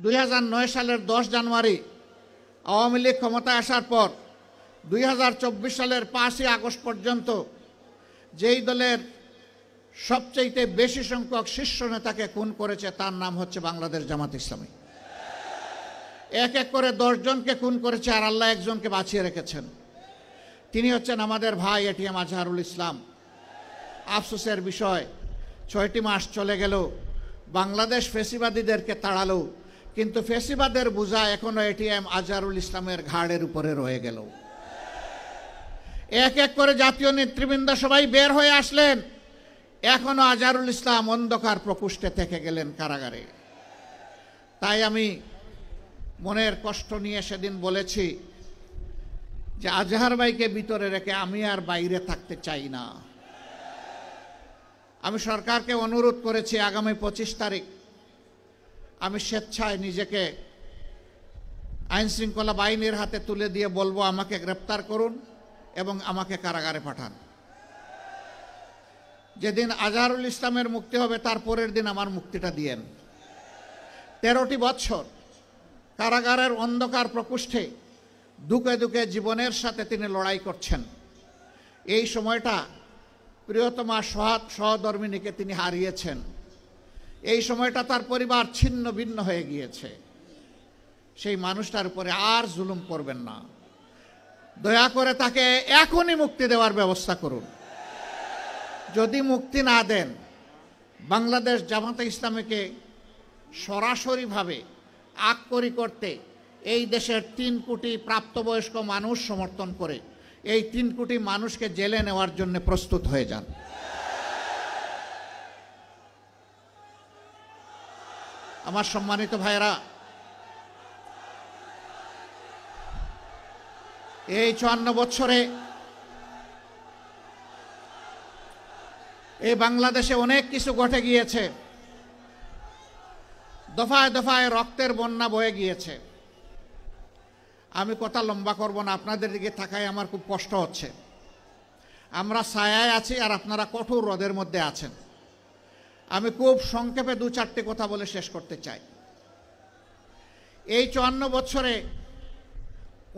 2009 সালের 10 জানুয়ারি আওয়ামী লীগ ক্ষমতায় আসার পর 2024 সালের 5ই আগস্ট পর্যন্ত যেই দলের সবচেয়ে বেশি সংখ্যক শীর্ষ নেতাকে খুন করেছে তার নাম হচ্ছে বাংলাদেশ জামাত ইসলামী। এক এক করে 10 জনকে খুন করেছে, আর আল্লাহ একজনকে বাঁচিয়ে রেখেছেন। তিনি হচ্ছেন আমাদের ভাই এটিএম আজহারুল ইসলাম। আফসোসের বিষয়, 6টি মাস চলে গেল, বাংলাদেশ ফ্যাসিবাদীদেরকে তাড়ালো, কিন্তু ফ্যাসিবাদের বোঝা এখনো এটিএম আজহারুল ইসলামের ঘাড়ের উপরে রয়ে গেল। এক এক করে জাতীয় নেতৃবৃন্দ সবাই বের হয়ে আসলেন, এখনো আজহারুল ইসলাম অন্ধকার প্রকোষ্ঠে থেকে গেলেন কারাগারে। তাই আমি মনের কষ্ট নিয়ে সেদিন বলেছি যে আজহার ভাইকে ভিতরে রেখে আমি আর বাইরে থাকতে চাই না। আমি সরকারকে অনুরোধ করেছি আগামী 25 তারিখ আমি স্বেচ্ছায় নিজেকে আইন শৃঙ্খলা বাহিনীর হাতে তুলে দিয়ে বলবো, আমাকে গ্রেপ্তার করুন এবং আমাকে কারাগারে পাঠান। যেদিন আজহারুল ইসলামের মুক্তি হবে তার পরের দিন আমার মুক্তিটা দিয়েন। 13টি বছর কারাগারের অন্ধকার প্রকোষ্ঠে দুকে দুকে জীবনের সাথে তিনি লড়াই করছেন। এই সময়টা প্রিয়তমা সহধর্মিণীকে তিনি হারিয়েছেন। এই সময়টা তার পরিবার ছিন্ন ভিন্ন হয়ে গিয়েছে। সেই মানুষটার উপরে আর জুলুম করবেন না, দয়া করে তাকে এখনই মুক্তি দেওয়ার ব্যবস্থা করুন। যদি মুক্তি না দেন, বাংলাদেশ জামাতে ইসলামীকে সরাসরিভাবে আককরি করতে এই দেশের 3 কোটি প্রাপ্তবয়স্ক মানুষ সমর্থন করে এই 3 কোটি মানুষকে জেলে নেওয়ার জন্য প্রস্তুত হয়ে যান। আমার সম্মানিত ভাইরা, এই 54 বছরে এই বাংলাদেশে অনেক কিছু ঘটে গিয়েছে। দফায় দফায় রক্তের বন্যা বয়ে গিয়েছে। আমি কথা লম্বা করব না, আপনাদের দিকে তাকায় আমার খুব কষ্ট হচ্ছে। আমরা ছায়ায় আছি আর আপনারা কঠোর রোদের মধ্যে আছেন। আমি খুব সংক্ষেপে 2-4টি কথা বলে শেষ করতে চাই। এই 54 বছরে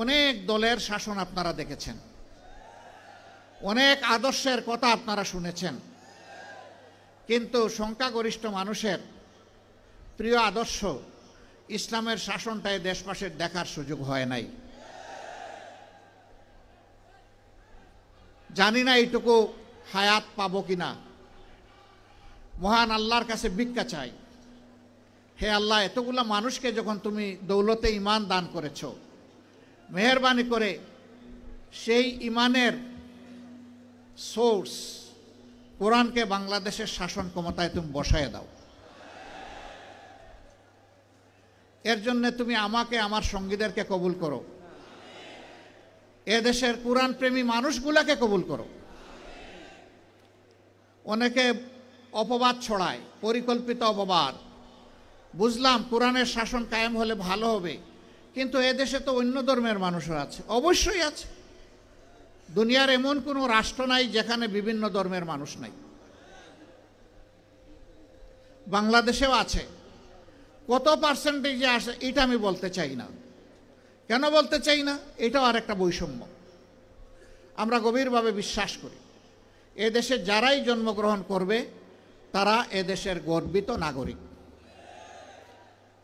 অনেক দলের শাসন আপনারা দেখেছেন, অনেক আদর্শের কথা আপনারা শুনেছেন, কিন্তু সংখ্যাগরিষ্ঠ মানুষের প্রিয় আদর্শ ইসলামের শাসনটাই দেশবাসীর দেখার সুযোগ হয় নাই। জানি না এইটুকু হায়াত পাবো কিনা। মহান আল্লাহর কাছে ভিক্ষা চাই, হে আল্লাহ, এতগুলা মানুষকে যখন তুমি দৌলতে ঈমান দান করেছ, মেহেরবানি করে সেই ঈমানের সোর্স কোরআনকে বাংলাদেশের শাসন ক্ষমতায় তুমি বসায় দাও। এর জন্য তুমি আমাকে, আমার সঙ্গীদেরকে কবুল করো। এদেশের কোরআন প্রেমী মানুষগুলাকে কবুল করো। অনেকে অপবাদ ছড়ায়, পরিকল্পিত অপবাদ। বুঝলাম কোরআনের শাসন কায়েম হলে ভালো হবে, কিন্তু এদেশে তো অন্য ধর্মের মানুষও আছে। অবশ্যই আছে। দুনিয়ার এমন কোনো রাষ্ট্র নাই যেখানে বিভিন্ন ধর্মের মানুষ নাই। বাংলাদেশেও আছে। কত পার্সেন্টেজে আসে এটা আমি বলতে চাই না। কেন বলতে চাই না? এটাও আর একটা বৈষম্য। আমরা গভীরভাবে বিশ্বাস করি এদেশে যারাই জন্মগ্রহণ করবে তারা এদেশের গর্বিত নাগরিক।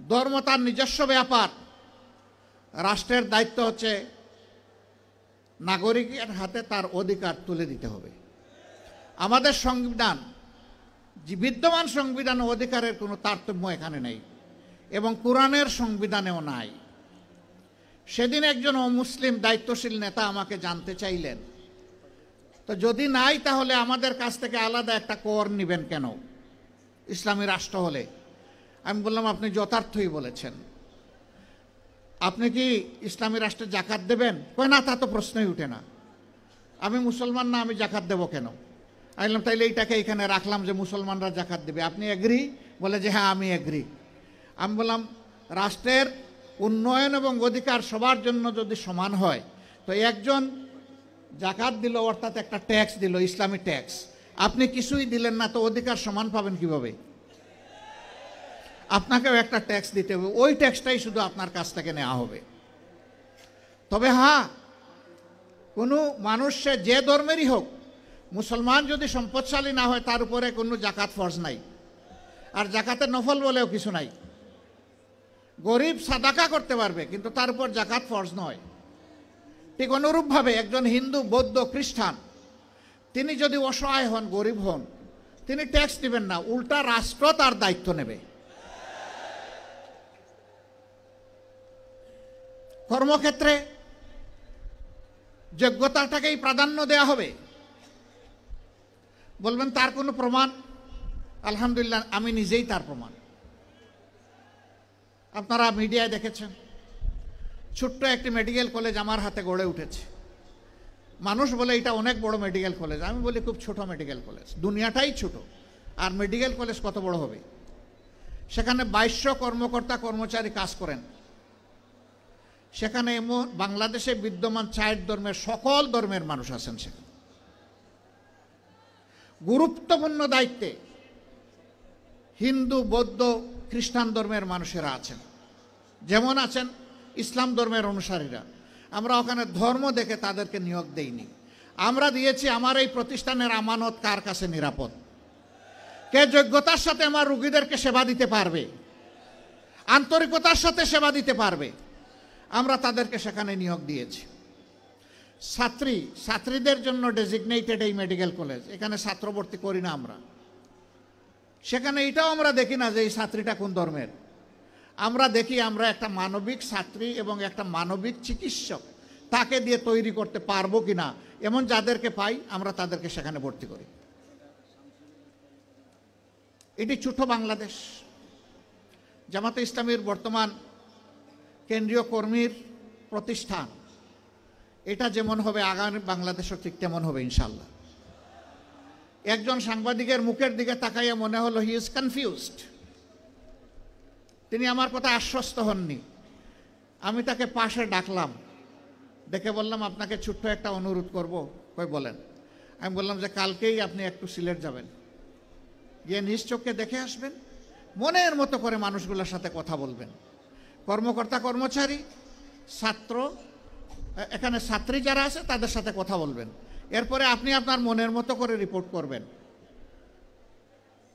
ধর্ম তার নিজস্ব ব্যাপার। রাষ্ট্রের দায়িত্ব হচ্ছে নাগরিকের হাতে তার অধিকার তুলে দিতে হবে। আমাদের সংবিধান, বিদ্যমান সংবিধান ও অধিকারের কোনো তারতম্য এখানে নেই এবং কোরআনের সংবিধানেও নাই। সেদিন একজন অমুসলিম দায়িত্বশীল নেতা আমাকে জানতে চাইলেন, তো যদি নাই তাহলে আমাদের কাছ থেকে আলাদা একটা কর নেবেন কেন ইসলামী রাষ্ট্র হলে? আমি বললাম, আপনি যথার্থই বলেছেন। আপনি কি ইসলামী রাষ্ট্রে জাকাত দেবেন? কয় না, তা তো প্রশ্নই উঠে না। আমি মুসলমান না, আমি জাকাত দেবো কেন? আমি বললাম, তাইলে এইটাকে এখানে রাখলাম যে মুসলমানরা জাকাত দেবে। আপনি এগ্রি? বলে যে হ্যাঁ, আমি এগ্রি। আমি বললাম, রাষ্ট্রের উন্নয়ন এবং অধিকার সবার জন্য যদি সমান হয়, তো একজন জাকাত দিল, অর্থাৎ একটা ট্যাক্স দিল, ইসলামী ট্যাক্স, আপনি কিছুই দিলেন না, তো অধিকার সমান পাবেন কিভাবে? আপনাকেও একটা ট্যাক্স দিতে হবে, ওই ট্যাক্সটাই শুধু আপনার কাছ থেকে নেওয়া হবে। তবে হ্যাঁ, কোনো মানুষ সে যে ধর্মেরই হোক, মুসলমান যদি সম্পদশালী না হয় তার উপরে কোনো জাকাত ফরজ নাই, আর জাকাতের নফল বলেও কিছু নাই। গরিব সাদাকা করতে পারবে, কিন্তু তার উপর জাকাত ফরজ নয়। ঠিক অনুরূপভাবে একজন হিন্দু, বৌদ্ধ, খ্রিস্টান তিনি যদি অসহায় হন, গরিব হন, তিনি ট্যাক্স দিবেন না, উল্টা রাষ্ট্র তার দায়িত্ব নেবে। কর্মক্ষেত্রে যোগ্যতাটাকেই প্রাধান্য দেয়া হবে। বলবেন তার কোনো প্রমাণ? আলহামদুলিল্লাহ, আমি নিজেই তার প্রমাণ। আপনারা মিডিয়ায় দেখেছেন, ছোট্ট একটি মেডিকেল কলেজ আমার হাতে গড়ে উঠেছে। মানুষ বলে এটা অনেক বড় মেডিকেল কলেজ, আমি বলি খুব ছোট মেডিকেল কলেজ। দুনিয়াটাই ছোট, আর মেডিকেল কলেজ কত বড় হবে? সেখানে 2200 কর্মকর্তা কর্মচারী কাজ করেন। সেখানে বাংলাদেশে বিদ্যমান 4 ধর্মের, সকল ধর্মের মানুষ আছেন সেখানে। গুরুত্বপূর্ণ দায়িত্বে হিন্দু, বৌদ্ধ, খ্রিস্টান ধর্মের মানুষেরা আছেন, যেমন আছেন ইসলাম ধর্মের অনুসারীরা। আমরা ওখানে ধর্ম দেখে তাদেরকে নিয়োগ দেইনি, আমরা দিয়েছি আমার এই প্রতিষ্ঠানের আমানত কার কাছে নিরাপদ, কে যোগ্যতার সাথে আমার রোগীদেরকে সেবা দিতে পারবে, আন্তরিকতার সাথে সেবা দিতে পারবে, আমরা তাদেরকে সেখানে নিয়োগ দিয়েছি। ছাত্রীদের জন্য ডেজিগনেটেড এই মেডিকেল কলেজ, এখানে ছাত্র ভর্তি করি না আমরা। সেখানে এটাও আমরা দেখি না যে এই ছাত্রীটা কোন ধর্মের, আমরা দেখি আমরা একটা মানবিক ছাত্রী এবং একটা মানবিক চিকিৎসক তাকে দিয়ে তৈরি করতে পারবো কিনা, এমন যাদেরকে পাই আমরা তাদেরকে সেখানে ভর্তি করি। এটি ছোট বাংলাদেশ। জামাতে ইসলামীর বর্তমান কেন্দ্রীয় কর্মীর প্রতিষ্ঠান, এটা যেমন হবে আগামী বাংলাদেশও ঠিক তেমন হবে ইনশাল্লাহ। একজন সাংবাদিকের মুখের দিকে তাকাইয়া মনে হলো হি ইজ কনফিউজড, তিনি আমার কথা আশ্বস্ত হননি। আমি তাকে পাশে ডাকলাম, ডেকে বললাম আপনাকে ছোট্ট একটা অনুরোধ করব। কই বলেন? আমি বললাম যে কালকেই আপনি একটু সিলেট যাবেন, গিয়ে নিজ চোখে দেখে আসবেন, মনের মতো করে মানুষগুলোর সাথে কথা বলবেন, কর্মকর্তা কর্মচারী, ছাত্র, এখানে ছাত্রী যারা আছে তাদের সাথে কথা বলবেন। এরপরে আপনি আপনার মনের মতো করে রিপোর্ট করবেন।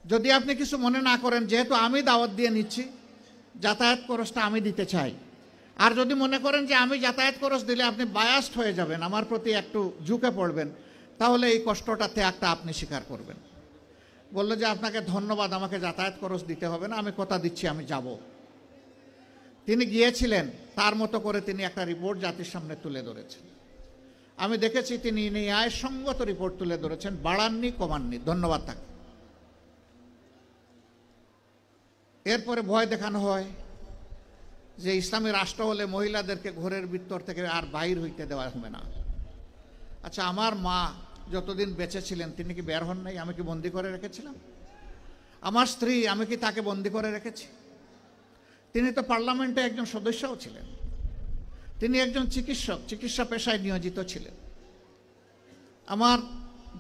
যদি আপনি কিছু মনে না করেন, যেহেতু আমি দাওয়াত দিয়ে নিচ্ছি, যাতায়াত খরচটা আমি দিতে চাই। আর যদি মনে করেন যে আমি যাতায়াত খরচ দিলে আপনি বায়াসড হয়ে যাবেন, আমার প্রতি একটু ঝুঁকে পড়বেন, তাহলে এই কষ্টটা ত্যাগটা আপনি স্বীকার করবেন। বললো যে আপনাকে ধন্যবাদ, আমাকে যাতায়াত খরচ দিতে হবে না, আমি কথা দিচ্ছি আমি যাব। তিনি গিয়েছিলেন, তার মতো করে তিনি একটা রিপোর্ট জাতির সামনে তুলে ধরেছেন। আমি দেখেছি তিনি ন্যায়সঙ্গত রিপোর্ট তুলে ধরেছেন, বাড়াননি কমাননি, ধন্যবাদ তাকে। এরপরে ভয় দেখানো হয় যে ইসলামী রাষ্ট্র হলে মহিলাদেরকে ঘরের ভিতর থেকে আর বাইর হইতে দেওয়া হবে না। আচ্ছা, আমার মা যতদিন বেঁচে ছিলেন তিনি কি বের হন নাই? আমি কি বন্দি করে রেখেছিলাম? আমার স্ত্রী, আমি কি তাকে বন্দি করে রেখেছি? তিনি তো পার্লামেন্টে একজন সদস্যও ছিলেন, তিনি একজন চিকিৎসক, চিকিৎসা পেশায় নিয়োজিত ছিলেন। আমার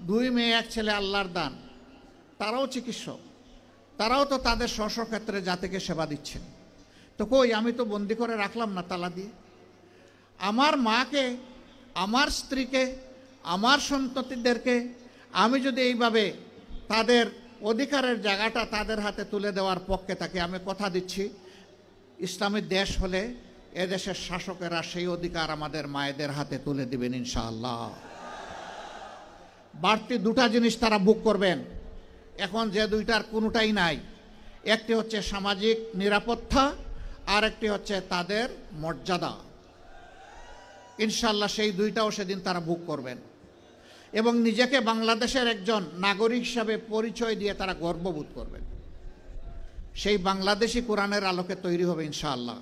2 মেয়ে 1 ছেলে আল্লাহর দান, তারাও চিকিৎসক, তারাও তো তাদের স্ব ক্ষেত্রে জাতিকে সেবা দিচ্ছেন। তো কই, আমি তো বন্দি করে রাখলাম না তালা দিয়ে। আমার মাকে, আমার স্ত্রীকে, আমার সন্ততিদেরকে আমি যদি এইভাবে তাদের অধিকারের জায়গাটা তাদের হাতে তুলে দেওয়ার পক্ষে থাকি, আমি কথা দিচ্ছি ইসলামী দেশ হলে এদেশের শাসকেরা সেই অধিকার আমাদের মায়েদের হাতে তুলে দিবেন ইনশাআল্লাহ। বাড়তি 2টা জিনিস তারা ভোগ করবেন, এখন যে 2টার কোনোটাই নাই। একটি হচ্ছে সামাজিক নিরাপত্তা, আর একটি হচ্ছে তাদের মর্যাদা। ইনশাআল্লাহ সেই 2টাও সেদিন তারা ভোগ করবেন, এবং নিজেকে বাংলাদেশের একজন নাগরিক হিসাবে পরিচয় দিয়ে তারা গর্ববোধ করবেন। সেই বাংলাদেশি কোরআনের আলোকে তৈরি হবে ইনশাআল্লাহ।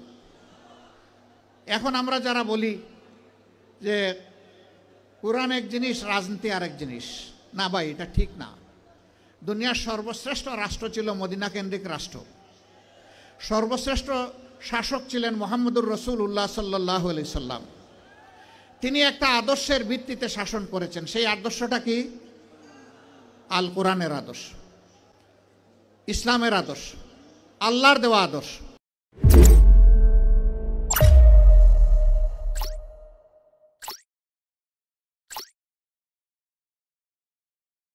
এখন আমরা যারা বলি যে কোরআন এক জিনিস, রাজনীতি আরেক জিনিস, না ভাই, এটা ঠিক না। দুনিয়ার সর্বশ্রেষ্ঠ রাষ্ট্র ছিল মদিনা কেন্দ্রিক রাষ্ট্র। সর্বশ্রেষ্ঠ শাসক ছিলেন মুহাম্মদুর রাসূলুল্লাহ সাল্লাল্লাহু আলাইহি সাল্লাম। তিনি একটা আদর্শের ভিত্তিতে শাসন করেছেন। সেই আদর্শটা কি? আল কোরআনের আদর্শ, ইসলামের আদর্শ। আল্লাহর দেওয়া আদর্শ।